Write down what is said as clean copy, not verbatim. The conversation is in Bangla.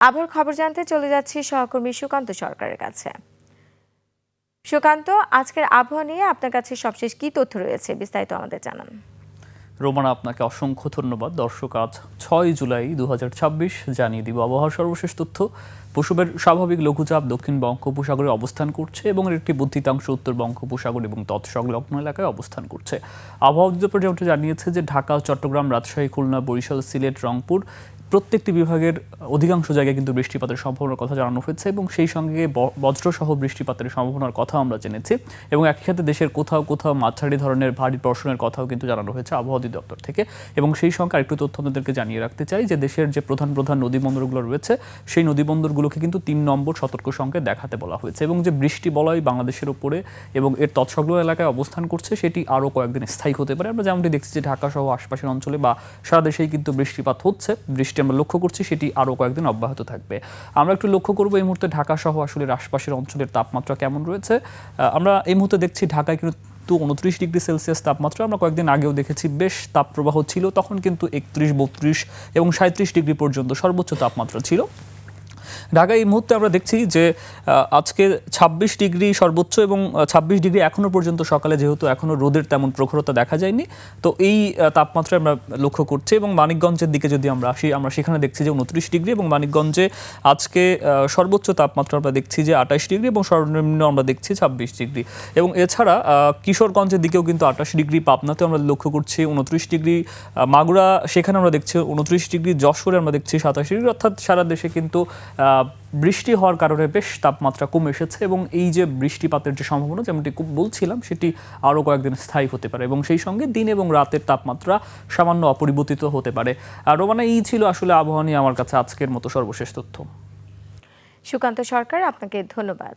আবহাওয়ার খবর জানতে চলে যাচ্ছি সহকর্মী সুকান্ত সরকারের কাছে। সুকান্ত, আজকের আবহাওয়া নিয়ে আপনার কাছে সবশেষ কি তথ্য রয়েছে, বিস্তারিত আমাদের জানান। রোমানা, আপনাকে অসংখ্য ধন্যবাদ। দর্শক, আজ ৬ জুলাই ২০২৬ জানিয়ে দিব আবহাওয়ার সর্বশেষ তথ্য। পশ্চিমের স্বাভাবিক লঘুচাপ দক্ষিণ বঙ্গোপসাগরে অবস্থান করছে এবং এর একটি বর্ধিতাংশ উত্তর বঙ্গোপসাগর এবং তৎসংলগ্ন এলাকায় অবস্থান করছে। আবহাওয়া অধিদপ্তর যেমনটি জানিয়েছে যে ঢাকা, চট্টগ্রাম, রাজশাহী, খুলনা, বরিশাল, সিলেট, রংপুর প্রত্যেকটি বিভাগের অধিকাংশ জায়গায় কিন্তু বৃষ্টিপাতের সম্ভাবনার কথা জানানো হয়েছে এবং সেই সঙ্গে বজ্রসহ বৃষ্টিপাতের সম্ভাবনার কথা আমরা জেনেছি এবং একই সাথে দেশের কোথাও কোথাও মাঝারি ধরনের ভারী বর্ষণের কথাও কিন্তু জানানো হয়েছে আবহাওয়া অধিদপ্তর থেকে। এবং সেই সঙ্গে আরেকটু তথ্য আপনাদেরকে জানিয়ে রাখতে চাই যে দেশের যে প্রধান প্রধান নদীবন্দরগুলো রয়েছে সেই নদীবন্দরগুলোকে কিন্তু ৩ নম্বর সতর্ক সংকেত দেখাতে বলা হয়েছে এবং যে বৃষ্টি বলয় বাংলাদেশের উপরে এবং এর তৎসংলগ্ন এলাকায় অবস্থান করছে সেটি আরও কয়েকদিন স্থায়ী হতে পারে। আমরা যেমনটি দেখছি যে ঢাকা সহ আশপাশের অঞ্চলে বা সারা দেশেই কিন্তু বৃষ্টিপাত হচ্ছে, বৃষ্টি আমরা লক্ষ্য করছি, সেটি আরও কয়েকদিন অব্যাহত থাকবে। আমরা একটু লক্ষ্য করবো এই মুহূর্তে ঢাকা সহ আসলে আশপাশের অঞ্চলের তাপমাত্রা কেমন রয়েছে। আমরা এই মুহূর্তে দেখছি ঢাকায় কিন্তু 29 ডিগ্রি সেলসিয়াস তাপমাত্রা। আমরা কয়েকদিন আগেও দেখেছি বেশ তাপপ্রবাহ ছিল, তখন কিন্তু 31, 32 এবং 37 ডিগ্রি পর্যন্ত সর্বোচ্চ তাপমাত্রা ছিল। ঢাকায় এই মুহূর্তে আমরা দেখছি যে আজকে 26 ডিগ্রি সর্বোচ্চ এবং 26 ডিগ্রি এখনও পর্যন্ত সকালে, যেহেতু এখনও রোদের তেমন প্রখরতা দেখা যায়নি, তো এই তাপমাত্রা আমরা লক্ষ্য করছি। এবং মানিকগঞ্জের দিকে যদি আমরা আসি, আমরা সেখানে দেখছি যে 29 ডিগ্রি এবং মানিকগঞ্জে আজকে সর্বোচ্চ তাপমাত্রা আমরা দেখছি যে 28 ডিগ্রি এবং সর্বনিম্ন আমরা দেখছি 26 ডিগ্রি। এবং এছাড়া কিশোরগঞ্জের দিকেও কিন্তু 28 ডিগ্রি, পাবনাতে আমরা লক্ষ্য করছি 29 ডিগ্রি, মাগুরা সেখানে আমরা দেখছি 29 ডিগ্রি, যশোরে আমরা দেখছি 27 ডিগ্রি। অর্থাৎ সারা দেশে কিন্তু বৃষ্টি হওয়ার কারণে বেশ তাপমাত্রা কমে এসেছে এবং এই যে বৃষ্টিপাতের যে সম্ভাবনা যেমনটি বলছিলাম সেটি আরও কয়েকদিন স্থায়ী হতে পারে এবং সেই সঙ্গে দিন এবং রাতের তাপমাত্রা সামান্য অপরিবর্তিত হতে পারে। আর রোমানা, এই ছিল আসলে আবহাওয়া নিয়ে আমার কাছে আজকের মতো সর্বশেষ তথ্য। সুকান্ত সরকার, আপনাকে ধন্যবাদ।